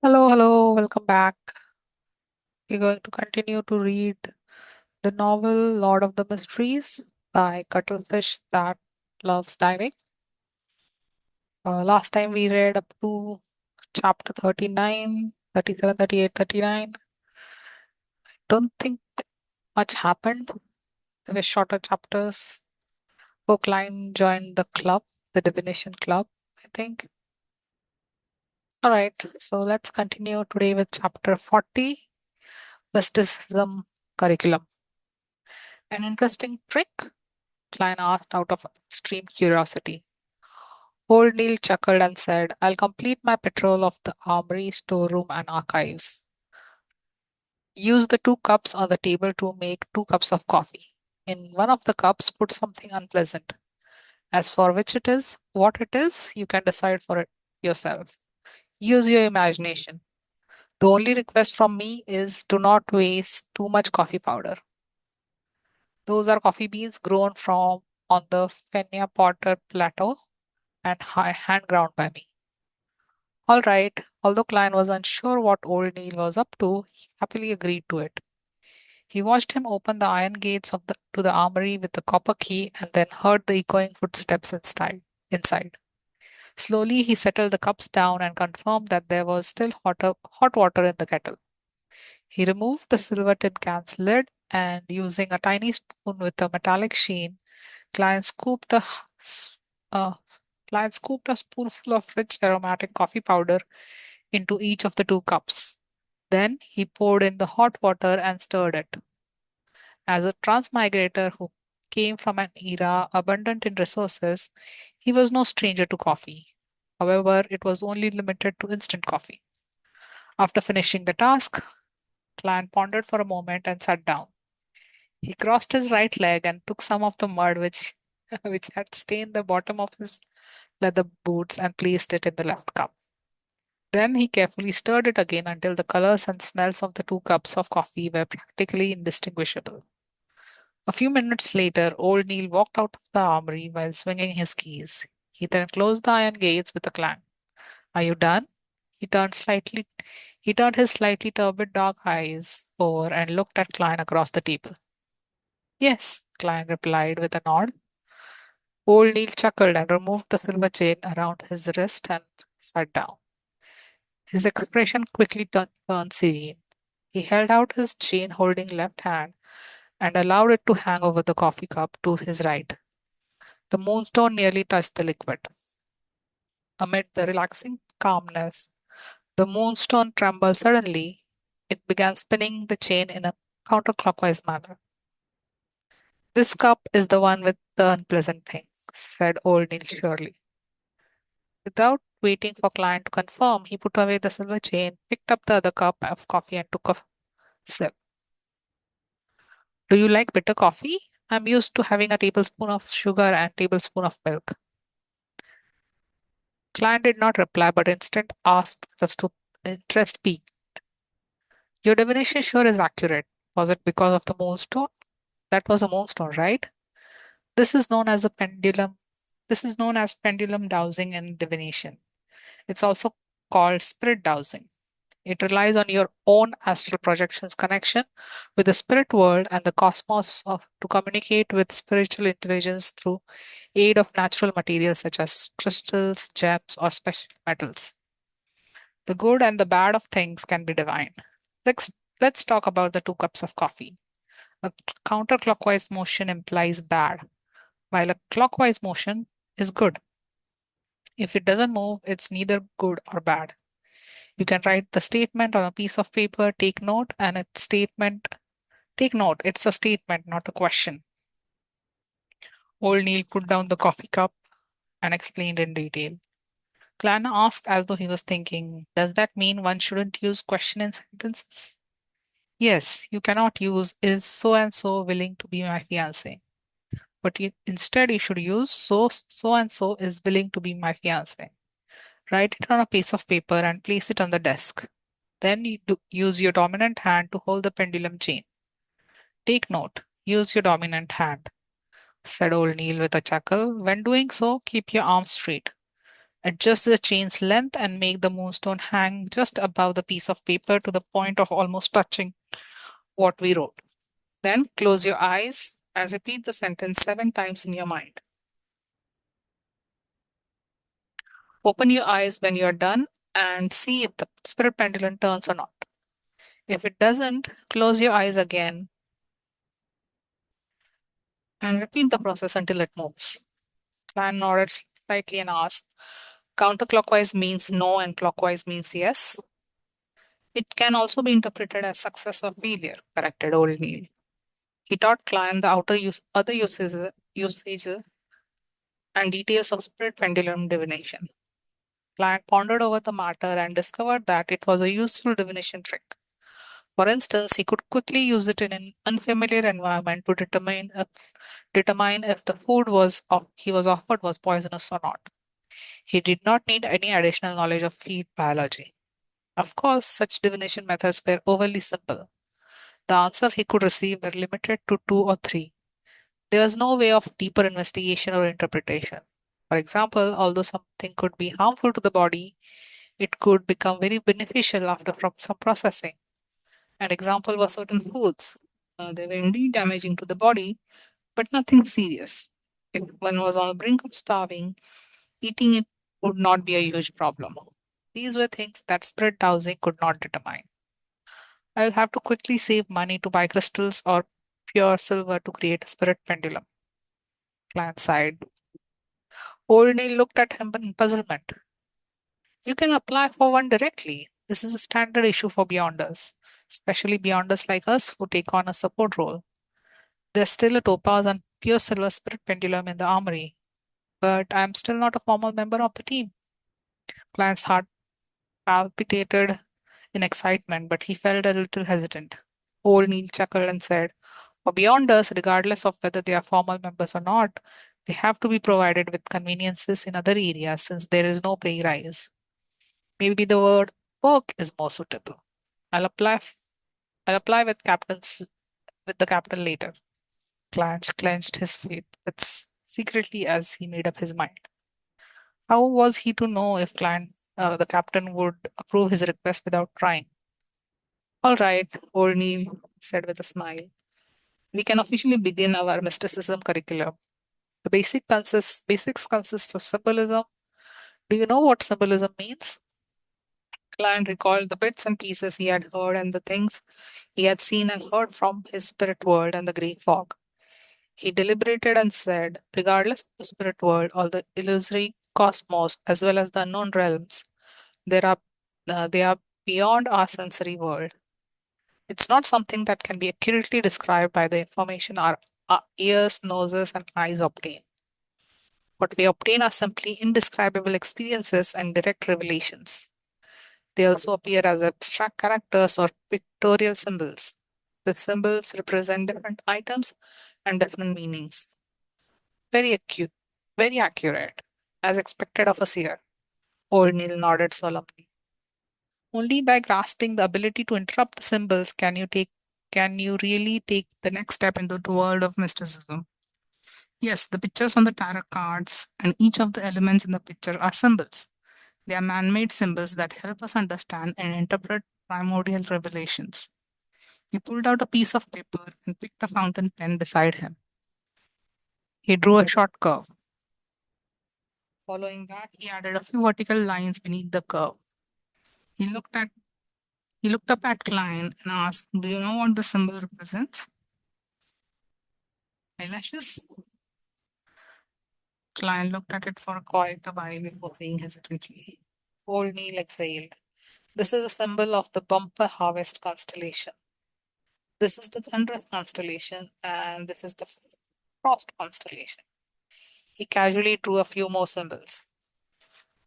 Hello, hello, welcome back. We're going to continue to read the novel Lord of the Mysteries by Cuttlefish That Loves Diving. Last time we read up to chapter 39, 37, 38, 39. Don't think much happened. They were shorter chapters. Brookline joined the club, the divination club, I think. All right, so let's continue today with chapter 40, Mysticism Curriculum. An interesting trick? Klein asked out of extreme curiosity. Old Neil chuckled and said, I'll complete my patrol of the armory, storeroom, and archives. Use the two cups on the table to make 2 cups of coffee. In one of the cups, put something unpleasant. As for which it is, what it is, you can decide for it yourself. Use your imagination. The only request from me is do not waste too much coffee powder. Those are coffee beans grown from on the Fenia Potter Plateau and hand ground by me. All right. Although Klein was unsure what old Neil was up to, he happily agreed to it. He watched him open the iron gates to the armory with the copper key and then heard the echoing footsteps inside. Slowly, he settled the cups down and confirmed that there was still hot water in the kettle. He removed the silver tin can's lid and, using a tiny spoon with a metallic sheen, Klein scooped a, uh, Klein scooped a spoonful of rich aromatic coffee powder into each of the 2 cups. Then he poured in the hot water and stirred it. As a transmigrator who came from an era abundant in resources, he was no stranger to coffee. However, it was only limited to instant coffee. After finishing the task, Clan pondered for a moment and sat down. He crossed his right leg and took some of the mud which had stained the bottom of his leather boots and placed it in the left cup. Then he carefully stirred it again until the colors and smells of the 2 cups of coffee were practically indistinguishable. A few minutes later, old Neil walked out of the armory while swinging his keys. He then closed the iron gates with a clang. Are you done? He turned his slightly turbid dark eyes over and looked at Klein across the table. Yes, Klein replied with a nod. Old Neil chuckled and removed the silver chain around his wrist and sat down. His expression quickly turned serene. He held out his chain holding left hand and allowed it to hang over the coffee cup to his right. The moonstone nearly touched the liquid. Amid the relaxing calmness, the moonstone trembled suddenly. It began spinning the chain in a counterclockwise manner. This cup is the one with the unpleasant thing, said old Neil surely. Without waiting for Klein to confirm, he put away the silver chain, picked up the other cup of coffee, and took a sip. Do you like bitter coffee? I'm used to having a tablespoon of sugar and tablespoon of milk. Klein did not reply, but instead asked with a interest peaked. Your divination sure is accurate. Was it because of the moonstone? That was a moonstone, right? This is known as a pendulum. This is known as pendulum dowsing in divination. It's also called spirit dowsing. It relies on your own astral projections connection with the spirit world and the cosmos to communicate with spiritual intelligence through aid of natural materials such as crystals, gems, or special metals. The good and the bad of things can be divine. Let's, let's talk about the 2 cups of coffee. A counterclockwise motion implies bad, while a clockwise motion is good. If it doesn't move, it's neither good or bad. You can write the statement on a piece of paper, take note, it's a statement, not a question. Old Neil put down the coffee cup and explained in detail. Clan asked as though he was thinking, does that mean one shouldn't use question in sentences? Yes, you cannot use is so and so willing to be my fiance. But instead you should use so and so is willing to be my fiance. Write it on a piece of paper and place it on the desk. Then use your dominant hand to hold the pendulum chain. Take note, use your dominant hand, said old Neil with a chuckle. When doing so, keep your arms straight. Adjust the chain's length and make the moonstone hang just above the piece of paper to the point of almost touching what we wrote. Then close your eyes and repeat the sentence 7 times in your mind. Open your eyes when you are done and see if the spirit pendulum turns or not. If it doesn't, close your eyes again and repeat the process until it moves. Clan nodded slightly and asked, counterclockwise means no and clockwise means yes. It can also be interpreted as success or failure, corrected old Neil. He taught Clan the other usages and details of spirit pendulum divination. Clan pondered over the matter and discovered that it was a useful divination trick. For instance, he could quickly use it in an unfamiliar environment to determine if the food he was offered was poisonous or not. He did not need any additional knowledge of feed biology. Of course, such divination methods were overly simple. The answer he could receive were limited to two or three. There was no way of deeper investigation or interpretation. For example, although something could be harmful to the body, it could become very beneficial after some processing. An example was certain foods. They were indeed damaging to the body, but nothing serious. If one was on the brink of starving, eating it would not be a huge problem. These were things that spirit dowsing could not determine. I'll have to quickly save money to buy crystals or pure silver to create a spirit pendulum. Clan sighed. Old Neil looked at him in puzzlement. You can apply for one directly. This is a standard issue for Beyonders, especially Beyonders like us who take on a support role. There's still a topaz and pure silver spirit pendulum in the armory, but I'm still not a formal member of the team. Clan's heart palpitated in excitement, but he felt a little hesitant. Old Neil chuckled and said, for Beyonders, regardless of whether they are formal members or not, they have to be provided with conveniences in other areas since there is no pay rise. Maybe the word perk is more suitable. I'll apply I'll apply with the captain later. Clanch clenched his fists secretly as he made up his mind. How was he to know if the captain would approve his request without trying? All right, old Neil said with a smile. We can officially begin our mysticism curriculum. The basics consist of symbolism. Do you know what symbolism means? Clan recalled the bits and pieces he had heard and the things he had seen and heard from his spirit world and the grey fog. He deliberated and said, regardless of the spirit world or the illusory cosmos, as well as the unknown realms, there are they are beyond our sensory world. It's not something that can be accurately described by the information our ears, noses, and eyes obtain. What we obtain are simply indescribable experiences and direct revelations. They also appear as abstract characters or pictorial symbols. The symbols represent different items and different meanings. Very acute, very accurate, as expected of a seer. Old Neil nodded solemnly. Only by grasping the ability to interrupt the symbols can you really take the next step into the world of mysticism. Yes, the pictures on the tarot cards and each of the elements in the picture are symbols. They are man-made symbols that help us understand and interpret primordial revelations. He pulled out a piece of paper and picked a fountain pen beside him. He drew a short curve. Following that, he added a few vertical lines beneath the curve. He looked at he looked up at Klein and asked, do you know what the symbol represents? Eyelashes? Klein looked at it for quite a while before saying hesitantly. Old Neil exhaled. This is a symbol of the bumper harvest constellation. This is the thunderous constellation, and this is the frost constellation. He casually drew a few more symbols.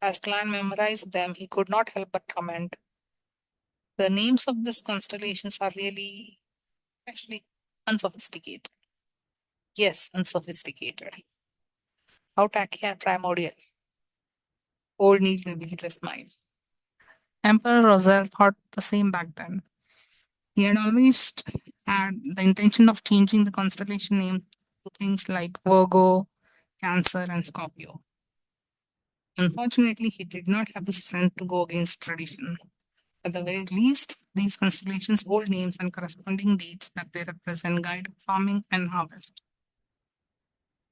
As Klein memorized them, he could not help but comment, the names of these constellations are really actually unsophisticated. Yes, unsophisticated. How tacky and primordial. Old Neil revealed a smile. Emperor Roselle thought the same back then. He had always had the intention of changing the constellation name to things like Virgo, Cancer, and Scorpio. Unfortunately, he did not have the strength to go against tradition. At the very least, these constellations hold names and corresponding dates that they represent guide farming and harvest.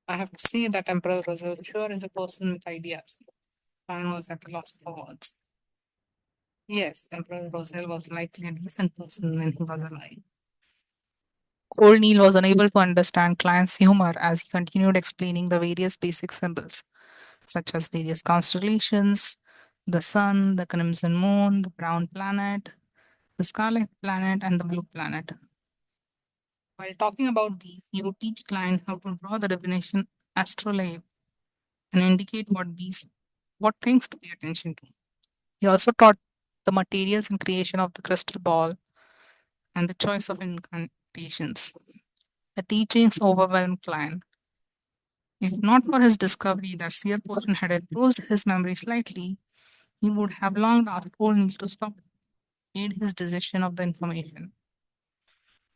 I have to say that Emperor Russell sure is a person with ideas. Mine was at a loss for words. Yes, Emperor Russell was likely a decent person when he was alive. Old Neil was unable to understand Klein's humor as he continued explaining the various basic symbols, such as various constellations, the sun, the crimson moon, the brown planet, the scarlet planet, and the blue planet. While talking about these, he would teach Klein how to draw the divination astrolabe and indicate what things to pay attention to. He also taught the materials and creation of the crystal ball and the choice of incantations. The teachings overwhelmed Klein. If not for his discovery that seer potion had improved his memory slightly, he would have long asked O'Neill to stop aid his decision of the information.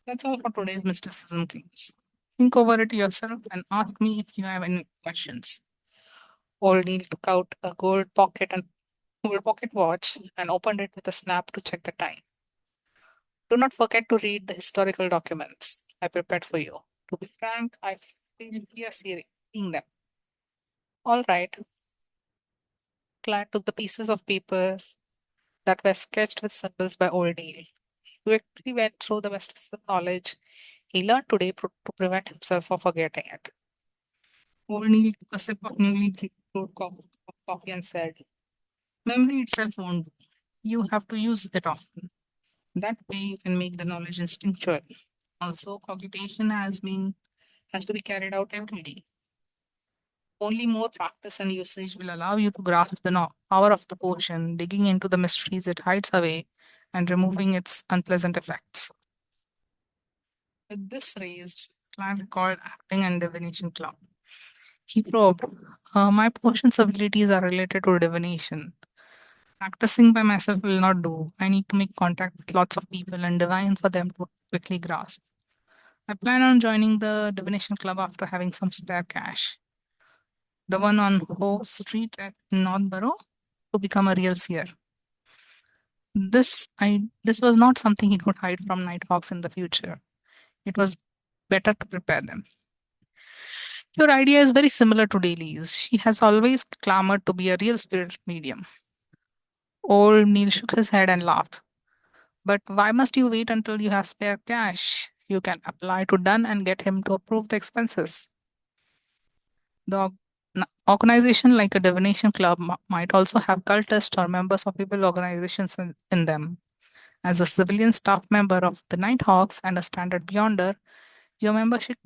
That's all for today's mysticism class. Think over it yourself and ask me if you have any questions. O'Neill took out a gold pocket watch and opened it with a snap to check the time. Do not forget to read the historical documents I prepared for you. To be frank, I feel fear seeing them. All right, Claire took the pieces of papers that were sketched with symbols by Old Neil. He quickly went through the mysticism knowledge he learned today to prevent himself from forgetting it. Old Neil took a sip of newly brewed coffee and said, memory itself won't do. You have to use it often. That way you can make the knowledge instinctual. Also, computation has to be carried out every day. Only more practice and usage will allow you to grasp the power of the potion, digging into the mysteries it hides away and removing its unpleasant effects. With this raised, Clan recalled acting and divination club. He probed, my potion's abilities are related to divination. Practicing by myself will not do. I need to make contact with lots of people and divine for them to quickly grasp. I plan on joining the divination club after having some spare cash. The one on Hoe Street at Northborough to become a real seer. This was not something he could hide from Nighthawks in the future. It was better to prepare them. Your idea is very similar to Daly's. She has always clamored to be a real spirit medium. Old Neil shook his head and laughed. But why must you wait until you have spare cash? You can apply to Dunn and get him to approve the expenses. The organization like a divination club might also have cultists or members of evil organizations in them. As a civilian staff member of the Nighthawks and a standard beyonder, your membership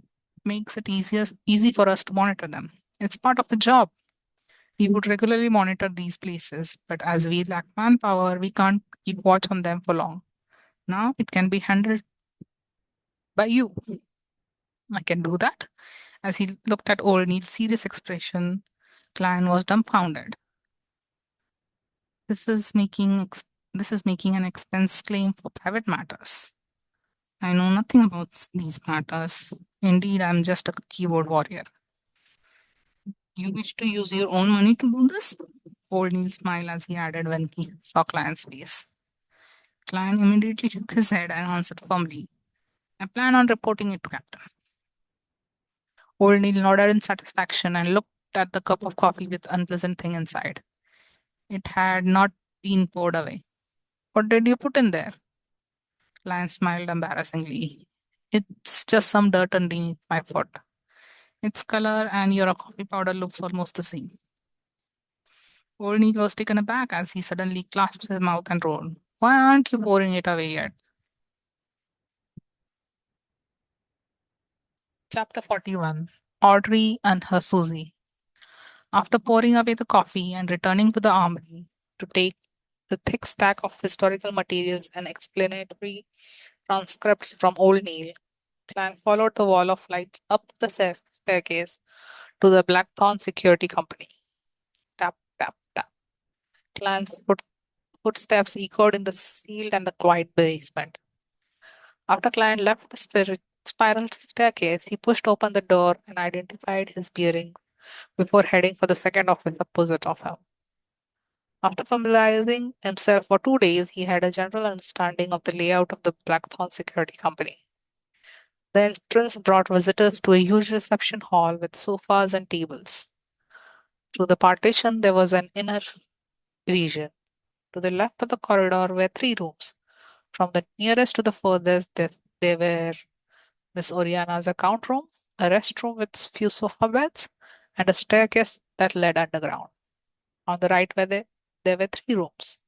makes it easy for us to monitor them. It's part of the job. We would regularly monitor these places, but as we lack manpower, we can't keep watch on them for long. Now it can be handled by you. I can do that. As he looked at old Neil's serious expression, Klein was dumbfounded. This is making this is making an expense claim for private matters. I know nothing about these matters. Indeed, I'm just a keyboard warrior. You wish to use your own money to do this? Old Neil smiled as he added when he saw Klein's face. Klein immediately shook his head and answered firmly, I plan on reporting it to Captain. Old Neil nodded in satisfaction and looked at the cup of coffee with unpleasant thing inside. It had not been poured away. What did you put in there? Klein smiled embarrassingly. It's just some dirt underneath my foot. Its color and your coffee powder looks almost the same. Old Neil was taken aback as he suddenly clasped his mouth and roared. Why aren't you pouring it away yet? Chapter 41 Audrey and her Susie. After pouring away the coffee and returning to the armory to take the thick stack of historical materials and explanatory transcripts from Old Neil, Clan followed the wall of lights up the staircase to the Blackthorn Security Company. Tap, tap, tap. Clan's footsteps echoed in the sealed and the quiet basement. After Clan left the spiral staircase, he pushed open the door and identified his bearings before heading for the second office opposite of him. After familiarizing himself for 2 days, he had a general understanding of the layout of the Blackthorn Security Company. The entrance brought visitors to a huge reception hall with sofas and tables. Through the partition, there was an inner region. To the left of the corridor were three rooms. From the nearest to the furthest, there were Miss Oriana's account room, a restroom with few sofa beds, and a staircase that led underground. On the right there were three rooms.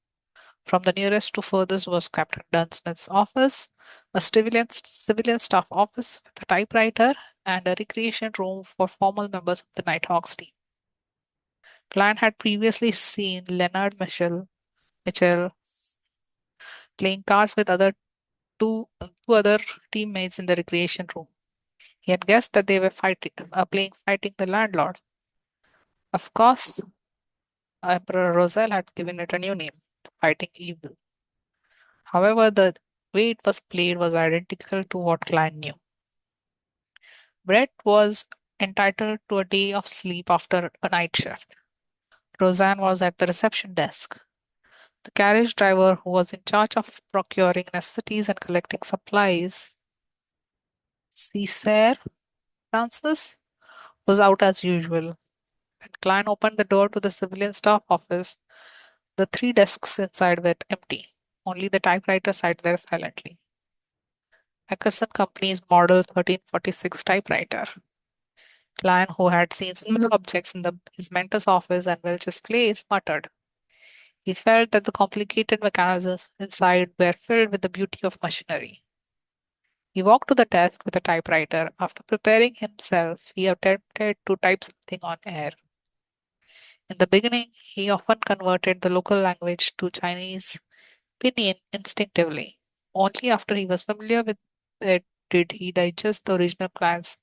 From the nearest to furthest was Captain Dunsmith's office, a civilian staff office with a typewriter, and a recreation room for formal members of the Nighthawks team. Klein had previously seen Mitchell playing cards with two other teammates in the recreation room. He had guessed that they were fighting the landlord. Of course, Emperor Roselle had given it a new name, Fighting Evil. However, the way it was played was identical to what Klein knew. Brett was entitled to a day of sleep after a night shift. Roseanne was at the reception desk. The carriage driver, who was in charge of procuring necessities and collecting supplies, Cesare Francis, was out as usual. When Klein opened the door to the civilian staff office, the three desks inside were empty. Only the typewriter sat there silently. Ackerson Company's Model 1346 typewriter. Klein, who had seen similar objects in his mentor's office and Welch's place, muttered. He felt that the complicated mechanisms inside were filled with the beauty of machinery. He walked to the desk with a typewriter. After preparing himself, he attempted to type something on air. In the beginning, he often converted the local language to Chinese pinyin instinctively. Only after he was familiar with it did he digest the original plan's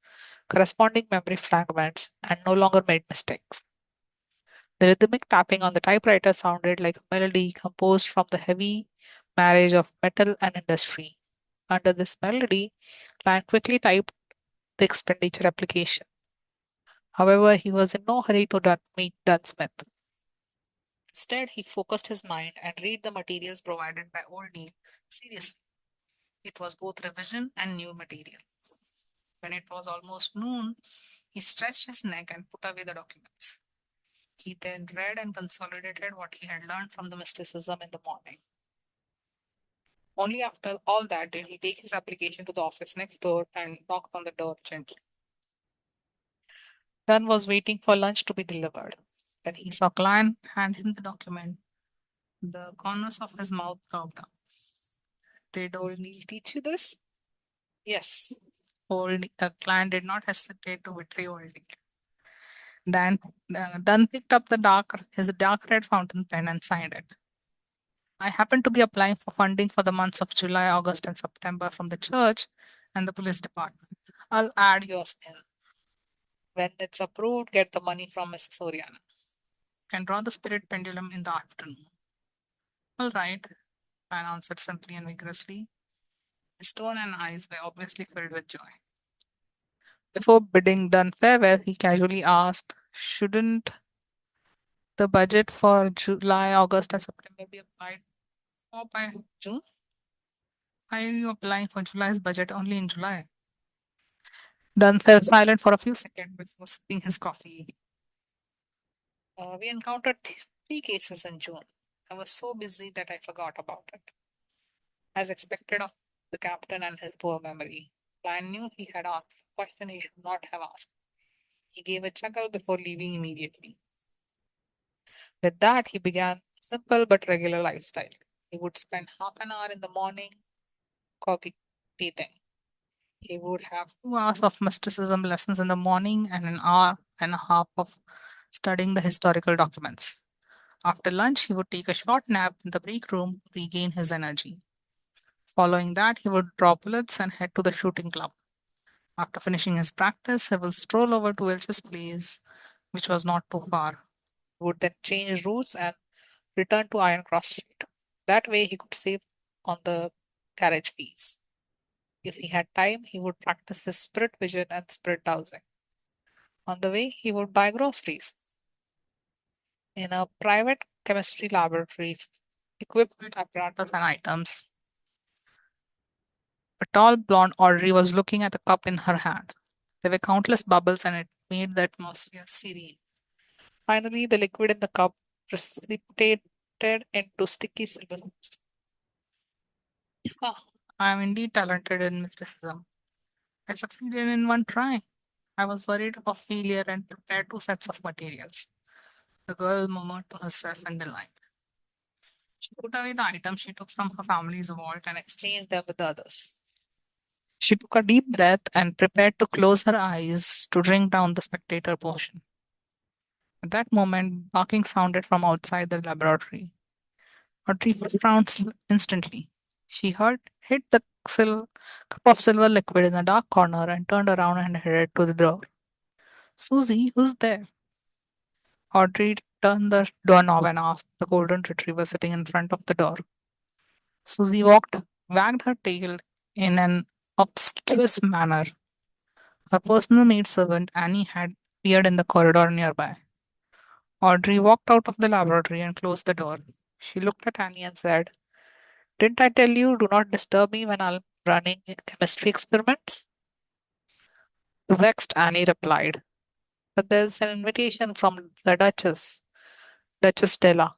corresponding memory fragments and no longer made mistakes. The rhythmic tapping on the typewriter sounded like a melody composed from the heavy marriage of metal and industry. Under this melody, Klein quickly typed the expenditure application. However, he was in no hurry to meet Dunsmith. Instead, he focused his mind and read the materials provided by Old Neil seriously. It was both revision and new material. When it was almost noon, he stretched his neck and put away the documents. He then read and consolidated what he had learned from the mysticism in the morning. Only after all that did he take his application to the office next door and knocked on the door gently. Dunn was waiting for lunch to be delivered. When he saw Klein hand him the document, the corners of his mouth curved up. Did old Neil teach you this? Yes. Klein did not hesitate to betray old Neil. Dan, Dunn picked up his dark red fountain pen and signed it. I happen to be applying for funding for the months of July, August, and September from the church and the police department. I'll add yours in. When it's approved, get the money from Mrs. Oriana. Can draw the spirit pendulum in the afternoon. All right, Pan answered simply and vigorously. His tone and eyes were obviously filled with joy. Before bidding Dunn farewell, he casually asked, shouldn't the budget for July, August, and September be applied for by June? Why are you applying for July's budget only in July? Dunn fell silent for a few seconds before sipping his coffee. We encountered three cases in June. I was so busy that I forgot about it. As expected of the captain and his poor memory, Klein knew he had asked a question he should not have asked. He gave a chuckle before leaving immediately. With that, he began a simple but regular lifestyle. He would spend half an hour in the morning cogitating. He would have 2 hours of mysticism lessons in the morning and an hour and a half of studying the historical documents. After lunch, he would take a short nap in the break room to regain his energy. Following that, he would drop bullets and head to the shooting club. After finishing his practice, he will stroll over to Welch's place, which was not too far. He would then change routes and return to Iron Cross Street. That way, he could save on the carriage fees. If he had time, he would practice his spirit vision and spirit dowsing. On the way, he would buy groceries. In a private chemistry laboratory equipped with apparatus and items, a tall blonde Audrey was looking at the cup in her hand. There were countless bubbles and it made the atmosphere serene. Finally, the liquid in the cup precipitated into sticky silver dust. Ah, I am indeed talented in mysticism. I succeeded in one try. I was worried of failure and prepared two sets of materials. The girl murmured to herself in delight. She put away the items she took from her family's vault and exchanged them with the others. She took a deep breath and prepared to close her eyes to drink down the spectator potion. At that moment, barking sounded from outside the laboratory. Audrey frowned instantly. She hit the cup of silver liquid in a dark corner and turned around and headed to the door. Susie, who's there? Audrey turned the doorknob and asked the golden retriever sitting in front of the door. Susie wagged her tail in an obsequious manner. Her personal maidservant, Annie, had appeared in the corridor nearby. Audrey walked out of the laboratory and closed the door. She looked at Annie and said, "Didn't I tell you do not disturb me when I'm running chemistry experiments?" The vexed Annie replied, "But there's an invitation from the Duchess, Duchess Della,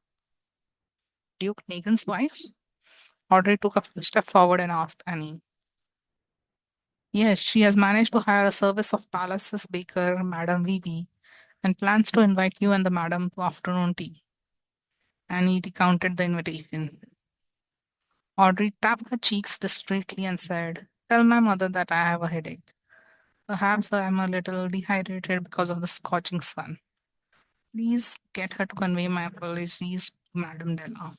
Duke Negan's wife." Audrey took a step forward and asked Annie. "Yes, she has managed to hire a service of Palace's baker, Madame Vivi, and plans to invite you and the madam to afternoon tea." Annie recounted the invitation. Audrey tapped her cheeks discreetly and said, "Tell my mother that I have a headache. Perhaps I am a little dehydrated because of the scorching sun. Please get her to convey my apologies to Madame Della."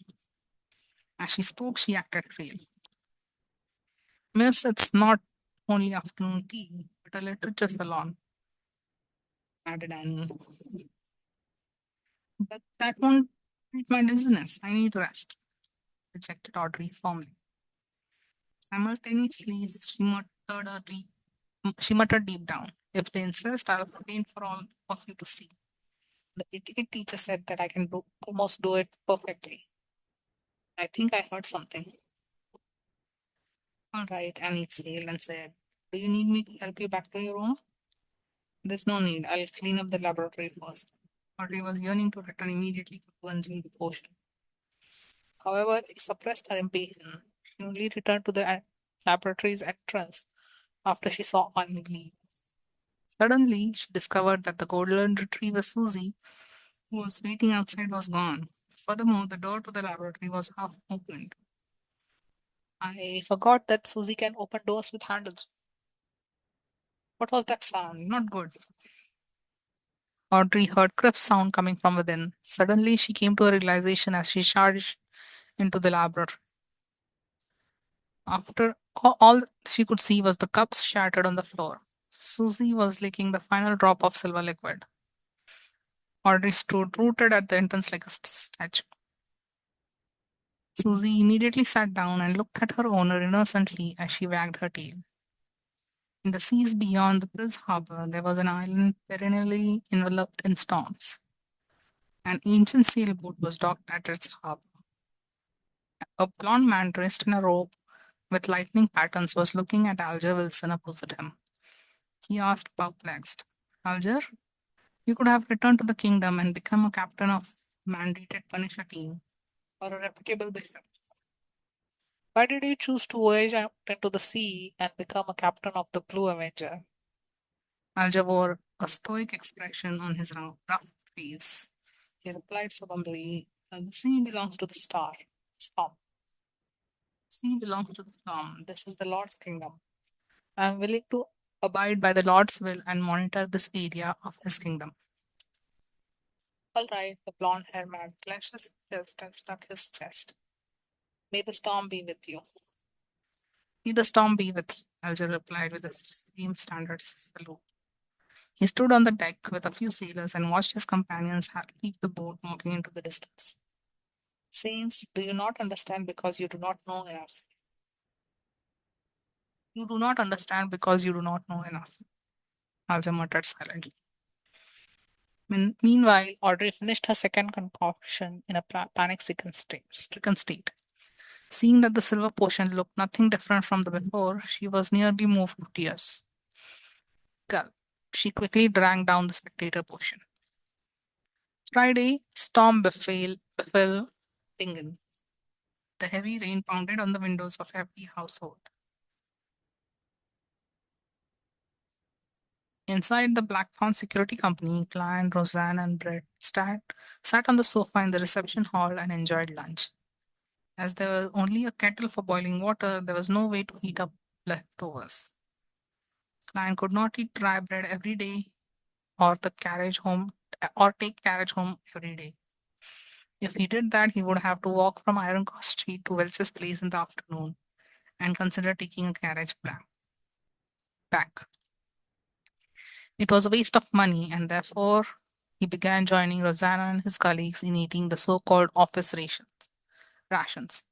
As she spoke, she acted pale. "Miss, it's not only afternoon tea, but a literature salon," added Annie. "But that won't treat my dizziness. I need rest," rejected Audrey firmly. Simultaneously, she muttered deep down, "If they insist, I'll faint for all of you to see. The etiquette teacher said that I can almost do it perfectly. I think I heard something." "All right," Annie exhaled and said, "Do you need me to help you back to your room?" "There's no need. I'll clean up the laboratory first." Audrey was yearning to return immediately to consume the potion. However, she suppressed her impatience. She only returned to the laboratory's entrance after she saw Annie leave. Suddenly, she discovered that the golden retriever Susie, who was waiting outside, was gone. Furthermore, the door to the laboratory was half opened. "I forgot that Susie can open doors with handles. What was that sound? Not good." Audrey heard crisp sound coming from within. Suddenly, she came to a realization as she charged into the laboratory. After all she could see was the cups shattered on the floor. Susie was licking the final drop of silver liquid. Audrey stood rooted at the entrance like a statue. Susie immediately sat down and looked at her owner innocently as she wagged her tail. In the seas beyond the Prince Harbor, there was an island perennially enveloped in storms. An ancient sailboat was docked at its harbor. A blond man dressed in a robe with lightning patterns was looking at Alger Wilson opposite him. He asked, perplexed, "Alger, you could have returned to the kingdom and become a captain of mandated Punisher team or a reputable bishop. Why did you choose to voyage out into the sea and become a captain of the Blue Avenger?" Alger wore a stoic expression on his rough face. He replied solemnly, "The sea belongs to the storm. The sea belongs to the storm. This is the Lord's kingdom. I am willing to abide by the Lord's will and monitor this area of his kingdom." "All right," the blonde haired man clenched his fist and struck his chest. "May the storm be with you." "May the storm be with you," Alger replied with a same standard salute. He stood on the deck with a few sailors and watched his companions leave the boat, walking into the distance. "Saints, do you not understand because you do not know enough? You do not understand because you do not know enough," Alger muttered silently. Meanwhile, Audrey finished her second concoction in a stricken state. Seeing that the silver potion looked nothing different from the before, she was nearly moved to tears. Gulp. She quickly drank down the spectator potion. Friday, storm befell Dingen. The heavy rain pounded on the windows of every household. Inside the Blackthorn Security Company, Client, Roseanne, and Brett sat on the sofa in the reception hall and enjoyed lunch. As there was only a kettle for boiling water, there was no way to heat up leftovers. Client could not eat dry bread every day or the carriage home or take carriage home every day. If he did that, he would have to walk from Iron Cross Street to Welch's Place in the afternoon and consider taking a carriage back. It was a waste of money, and therefore he began joining Rosanna and his colleagues in eating the so-called office rations.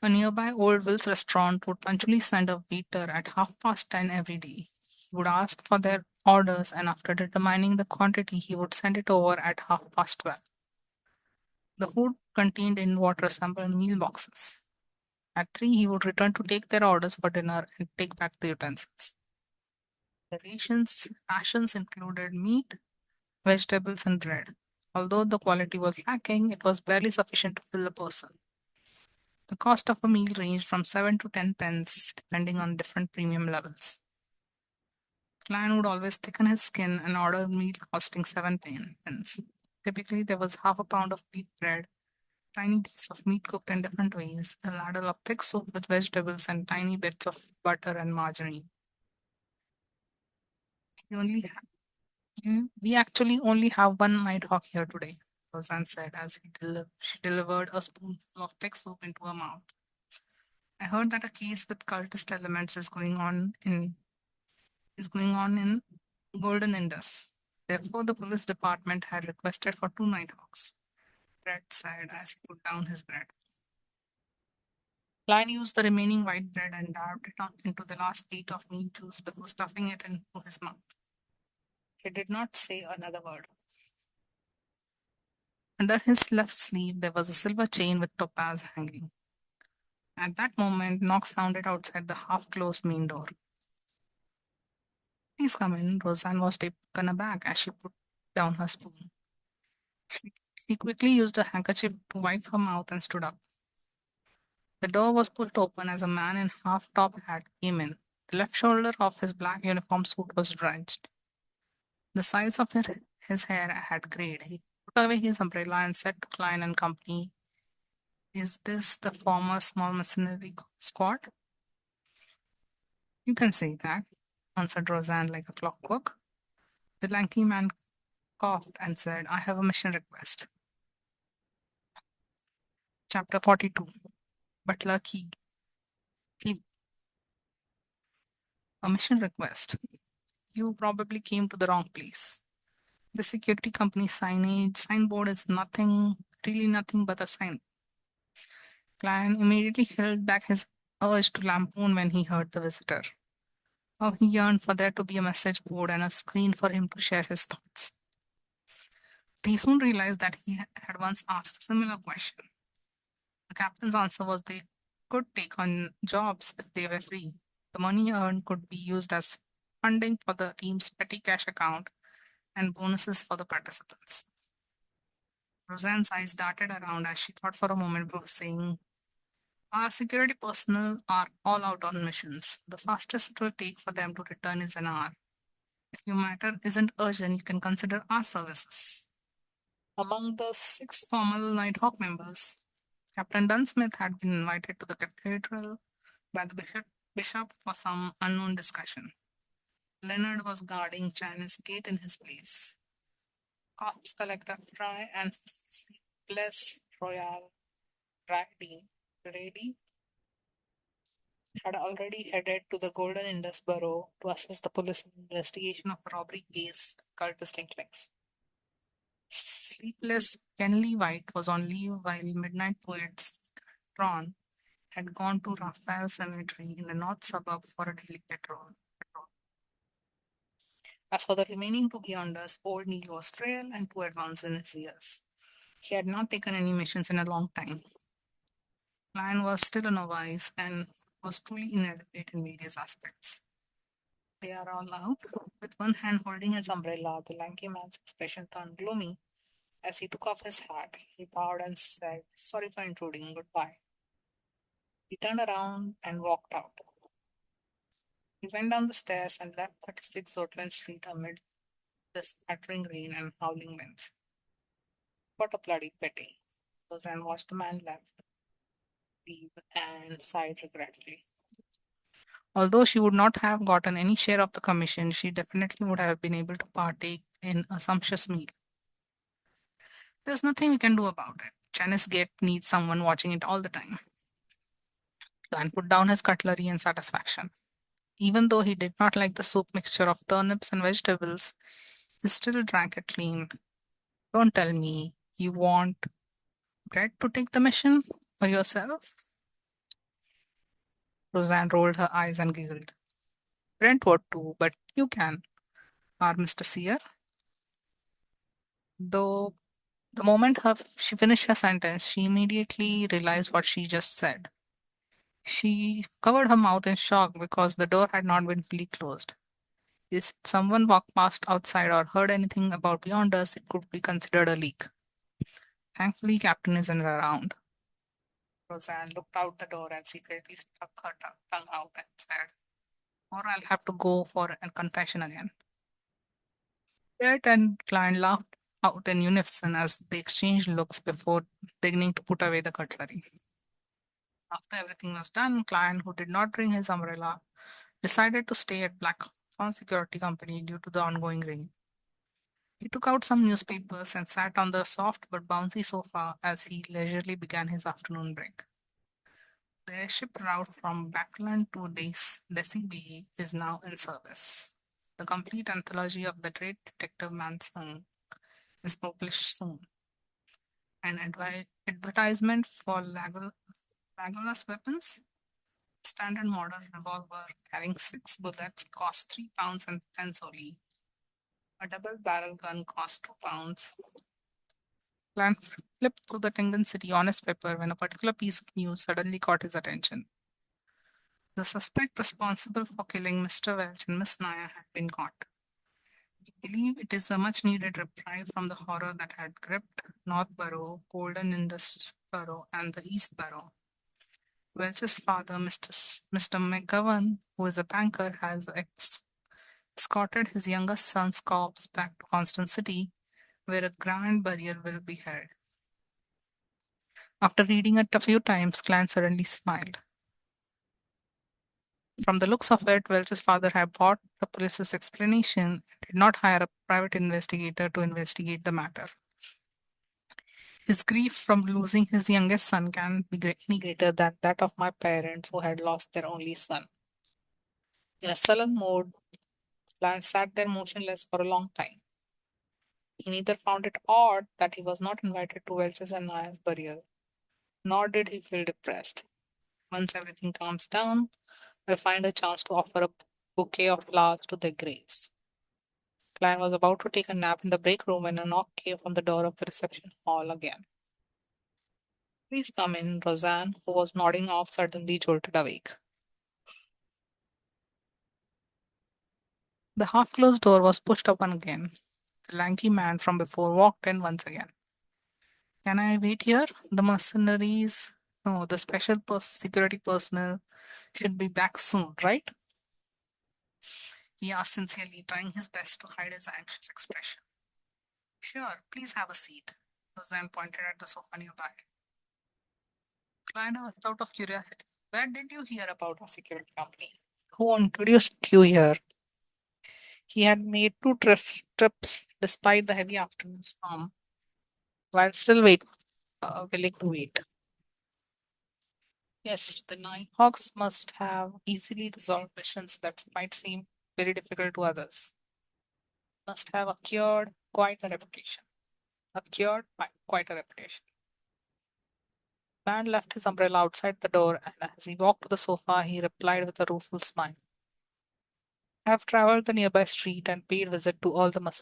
A nearby Old Will's restaurant would punctually send a waiter at 10:30 every day. He would ask for their orders, and after determining the quantity, he would send it over at 12:30. The food contained in what resembled meal boxes. At 3, he would return to take their orders for dinner and take back the utensils. The rations included meat, vegetables, and bread. Although the quality was lacking, it was barely sufficient to fill a person. The cost of a meal ranged from 7 to 10 pence, depending on different premium levels. Client would always thicken his skin and order a meal costing 7 pence. Typically, there was half a pound of wheat bread, tiny piece of meat cooked in different ways, a ladle of thick soup with vegetables, and tiny bits of butter and margarine. We only we actually only have one nighthawk here today, Roseanne said as she delivered a spoonful of thick soup into her mouth. I heard that a case with cultist elements is going on in Golden Indus. Therefore, the police department had requested for 2 nighthawks. Brett said as he put down his bread. Klein used the remaining white bread and dabbed it into the last bit of meat juice before stuffing it into his mouth. He did not say another word. Under his left sleeve there was a silver chain with topaz hanging. At that moment, knock sounded outside the half-closed main door. Please come in. Roseanne was taken aback as she put down her spoon. She, she quickly used a handkerchief to wipe her mouth and stood up. The door was pushed open as a man in half-top hat came in. The left shoulder of his black uniform suit was drenched. The sides of his hair had grayed. He put away his umbrella and said to Klein and company, "Is this the former small masonry squad?" "You can say that," answered Roseanne like a clockwork. The lanky man coughed and said, "I have a mission request." Chapter 42. Butler Key. A mission request. You probably came to the wrong place. The security company signboard is really nothing but a sign. Klein immediately held back his urge to lampoon when he heard the visitor. How he yearned for there to be a message board and a screen for him to share his thoughts. But he soon realized that he had once asked a similar question. The captain's answer was they could take on jobs if they were free. The money earned could be used as funding for the team's petty cash account and bonuses for the participants. Roseanne's eyes darted around as she thought for a moment before saying, "Our security personnel are all out on missions. The fastest it will take for them to return is an hour. If your matter isn't urgent, you can consider our services." Among the 6 former Nighthawk members, Captain Dunsmith had been invited to the cathedral by the bishop for some unknown discussion. Leonard was guarding Chinese gate in his place. Corpse Collector Fry and Sleepless Royal Grady had already headed to the Golden Indus Borough to assist the police investigation of a robbery case with cultist links. Sleepless Kenley White was on leave while Midnight Poets Tron had gone to Raphael Cemetery in the north suburb for a daily patrol. As for the remaining two beyonders, old Neil was frail and too advanced in his years. He had not taken any missions in a long time. Lion was still a novice and was truly inadequate in various aspects. They are all out. With one hand holding his umbrella, the lanky man's expression turned gloomy as he took off his hat. He bowed and said, "Sorry for intruding, goodbye." He turned around and walked out. He went down the stairs and left 36 Zortland Street amid the spattering rain and howling winds. What a bloody pity. Roseanne watched the man leave and sighed regretfully. Although she would not have gotten any share of the commission, she definitely would have been able to partake in a sumptuous meal. There's nothing we can do about it. Janice Gate needs someone watching it all the time. Dan put down his cutlery in satisfaction. Even though he did not like the soup mixture of turnips and vegetables, he still drank it clean. Don't tell me you want Brett to take the mission for yourself? Roseanne rolled her eyes and giggled. Brent would too, but you can, our Mr. Sear. Though the moment she finished her sentence, she immediately realized what she just said. She covered her mouth in shock because the door had not been fully closed. If someone walked past outside or heard anything about beyond us, it could be considered a leak. Thankfully, Captain isn't around. Roseanne looked out the door and secretly stuck her tongue out and said, "Or I'll have to go for a confession again." Brett and Klein laughed out in unison as they exchanged looks before beginning to put away the cutlery. After everything was done, Klein, who did not bring his umbrella, decided to stay at Blackthorn Security Company due to the ongoing rain. He took out some newspapers and sat on the soft but bouncy sofa as he leisurely began his afternoon break. The airship route from Backland to Desi Bay is now in service. The complete anthology of the great detective Manson is published soon. An advertisement for Legolas weapons. Standard model revolver carrying 6 bullets costs £3 and pence only. A double barrel gun costs £2. Clan flipped through the Tengan City honest paper when a particular piece of news suddenly caught his attention. The suspect responsible for killing Mr. Welch and Miss Naya had been caught. We believe it is a much needed reprieve from the horror that had gripped North Borough, Golden Indus Borough, and the East Borough. Welch's father, Mr. McGovern, who is a banker, has escorted his youngest son's corpse back to Constant City, where a grand burial will be held. After reading it a few times, Clan suddenly smiled. From the looks of it, Welch's father had bought the police's explanation and did not hire a private investigator to investigate the matter. His grief from losing his youngest son can't be any greater than that of my parents who had lost their only son. In a sullen mood, Lance sat there motionless for a long time. He neither found it odd that he was not invited to Welch's and Naya's burial, nor did he feel depressed. Once everything calms down, I'll find a chance to offer a bouquet of flowers to their graves. Klein was about to take a nap in the break room when a knock came on the door of the reception hall again. "Please come in," Roseanne, who was nodding off, suddenly jolted awake. The half-closed door was pushed open again. The lanky man from before walked in once again. "Can I wait here? The mercenaries, no, the special security personnel should be back soon, right?" He asked sincerely, trying his best to hide his anxious expression. "Sure, please have a seat." Roseanne pointed at the sofa nearby. Klein asked out of curiosity, "Where did you hear about our security company? Who introduced you here?" He had made two trips despite the heavy afternoon storm, while still willing to wait. Yes, the Nighthawks must have easily resolved missions that might seem very difficult to others. Must have acquired quite a reputation. Quite a reputation. Man left his umbrella outside the door, and as he walked to the sofa, he replied with a rueful smile. I've traveled the nearby street and paid visit to all the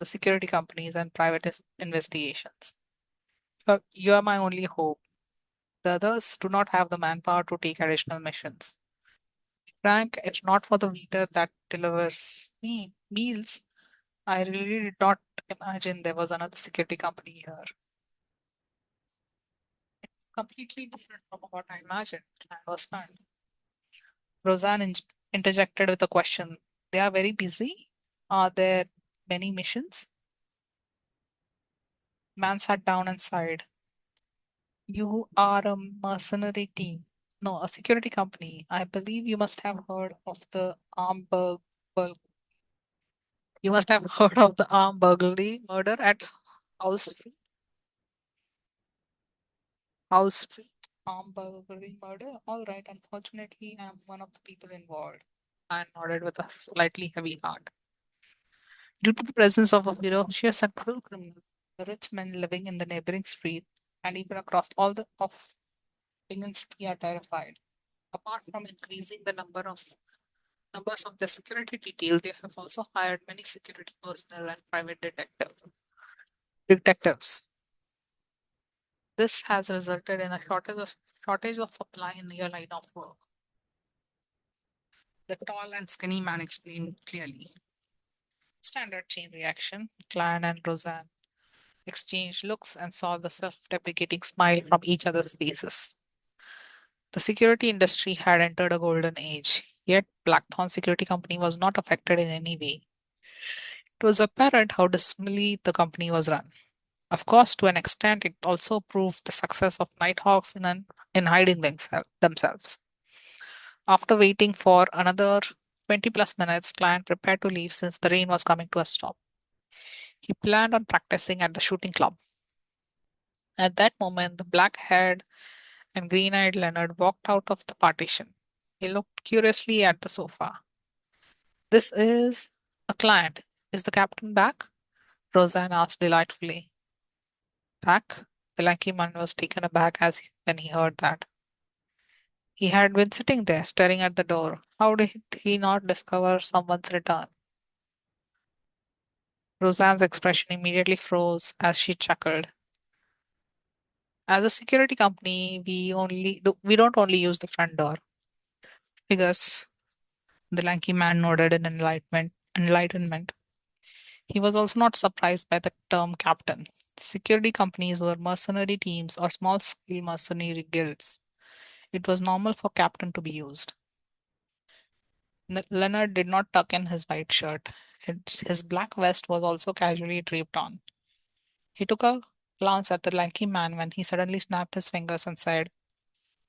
security companies and private investigations. You are my only hope. The others do not have the manpower to take additional missions. Frank, if not for the waiter that delivers me meals, I really did not imagine there was another security company here. It's completely different from what I imagined. I was stunned. Roseanne interjected with a question. They are very busy? Are there many missions? Man sat down and sighed. You are a mercenary team. No, a security company. I believe you must have heard of the bur- you must have heard of the armed burglary murder at House House Street. Armed burglary murder? All right, unfortunately, I'm one of the people involved. I nodded with a slightly heavy heart. Due to the presence of a ferocious and cruel criminal, the rich men living in the neighboring street and even across all the of Bingham City are terrified. Apart from increasing the numbers of the security detail, they have also hired many security personnel and private detectives. This has resulted in a shortage of supply in your line of work. The tall and skinny man explained clearly. Standard chain reaction. Clan and Roseanne exchanged looks and saw the self-deprecating smile from each other's faces. The security industry had entered a golden age, yet Blackthorn Security Company was not affected in any way. It was apparent how dismally the company was run. Of course, to an extent, it also proved the success of Nighthawks in hiding themselves. After waiting for another 20 plus minutes, client prepared to leave since the rain was coming to a stop. He planned on practicing at the shooting club. At that moment, the black haired and green eyed Leonard walked out of the partition. He looked curiously at the sofa. This is a client. Is the captain back? Roseanne asked delightfully. Back? The lanky man was taken aback when he heard that. He had been sitting there, staring at the door. How did he not discover someone's return? Roseanne's expression immediately froze as she chuckled. As a security company, we don't only use the front door. Because the lanky man nodded in enlightenment. He was also not surprised by the term captain. Security companies were mercenary teams or small scale mercenary guilds. It was normal for captain to be used. Leonard did not tuck in his white shirt. His black vest was also casually draped on. He took a glance at the lanky man when he suddenly snapped his fingers and said,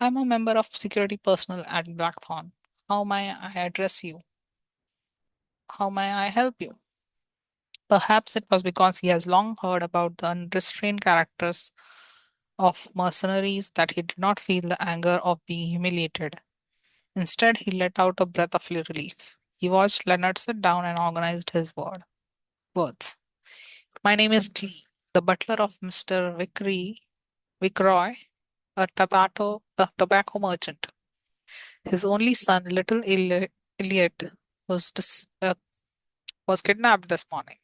I'm a member of security personnel at Blackthorn. How may I address you? How may I help you? Perhaps it was because he has long heard about the unrestrained characters of mercenaries that he did not feel the anger of being humiliated. Instead, he let out a breath of relief. He watched Leonard sit down and organized his words. My name is Glee, the butler of Mr. Vickroy, a tobacco merchant. His only son, little Elliot, was kidnapped this morning.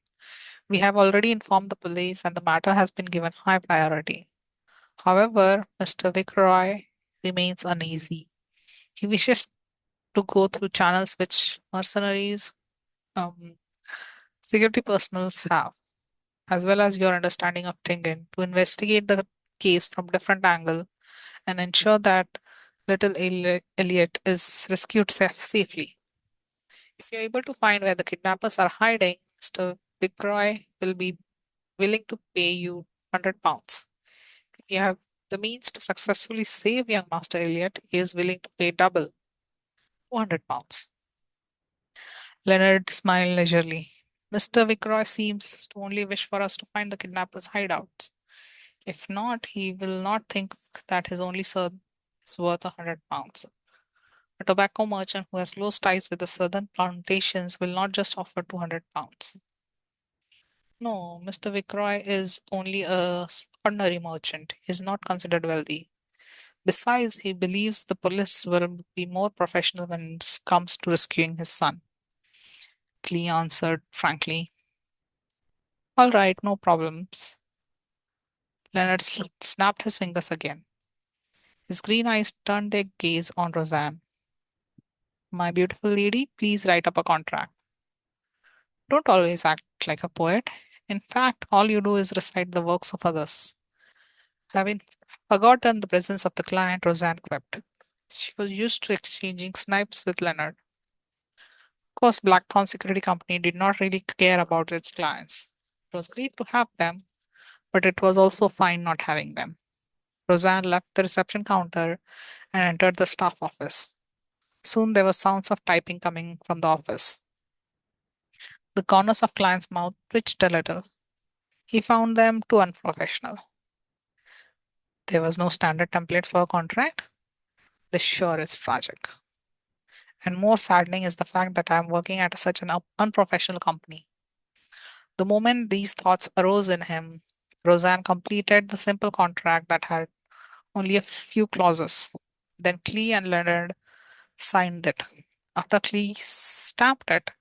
We have already informed the police and the matter has been given high priority. However, Mr. Vickroy remains uneasy. He wishes to go through channels which mercenaries, um, security personnel have, as well as your understanding of Tingen, to investigate the case from different angle and ensure that little Elliot is rescued safely. If you're able to find where the kidnappers are hiding, Mr. Vickroy will be willing to pay you £100. If you have the means to successfully save young Master Elliot, he is willing to pay double, £200. Leonard smiled leisurely. Mr. Vickroy seems to only wish for us to find the kidnappers' hideouts. If not, he will not think that his only son is worth £100. A tobacco merchant who has close ties with the southern plantations will not just offer £200. No, Mr. Vickroy is only a ordinary merchant. He is not considered wealthy. Besides, he believes the police will be more professional when it comes to rescuing his son. Clee answered frankly, "All right, no problems." Leonard snapped his fingers again. His green eyes turned their gaze on Roseanne. "My beautiful lady, please write up a contract. Don't always act like a poet. In fact, all you do is recite the works of others." Having forgotten the presence of the client, Roseanne quipped. She was used to exchanging snipes with Leonard. Of course, Blackthorn Security Company did not really care about its clients. It was great to have them, but it was also fine not having them. Roseanne left the reception counter and entered the staff office. Soon there were sounds of typing coming from the office. The corners of client's mouth twitched a little. He found them too unprofessional. There was no standard template for a contract. This sure is tragic. And more saddening is the fact that I am working at such an unprofessional company. The moment these thoughts arose in him, Roseanne completed the simple contract that had only a few clauses. Then Clee and Leonard signed it. After Clee stamped it,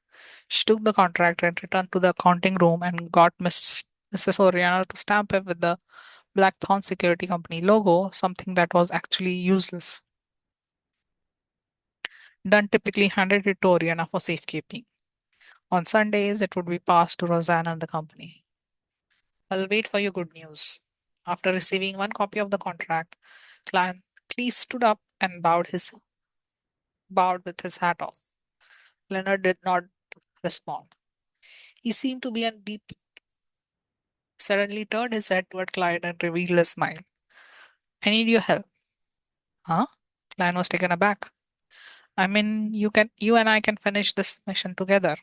she took the contract and returned to the accounting room and got Mrs. Oriana to stamp it with the Blackthorn Security Company logo, something that was actually useless. Dunn typically handed it to Oriana for safekeeping. On Sundays, it would be passed to Roseanne and the company. "I'll wait for your good news." After receiving one copy of the contract, Clan Clee stood up and bowed with his hat off. Leonard did not respond. He seemed to be in deep suddenly turned his head toward Clyde and revealed a smile. "I need your help." "Huh?" Clan was taken aback. "I mean, you and I can finish this mission together."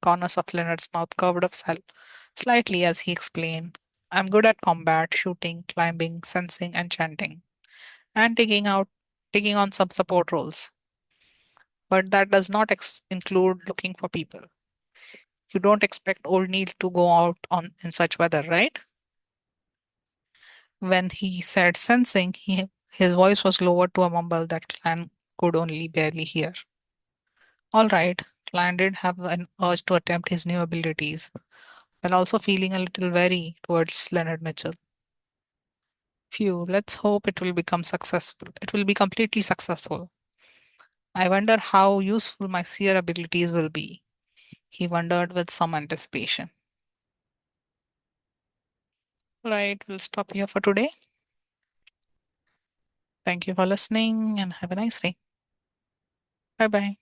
Corners of Leonard's mouth curved up slightly as he explained. "I'm good at combat, shooting, climbing, sensing, and chanting, and taking on some support roles. But that does not include looking for people. You don't expect old Neil to go out on in such weather, right?" When he said sensing, his voice was lowered to a mumble that Clan could only barely hear. All right, Clan did have an urge to attempt his new abilities, while also feeling a little wary towards Leonard Mitchell. Phew, let's hope it will become successful. It will be completely successful. I wonder how useful my seer abilities will be, he wondered with some anticipation. Right, we'll stop here for today. Thank you for listening and have a nice day. Bye bye.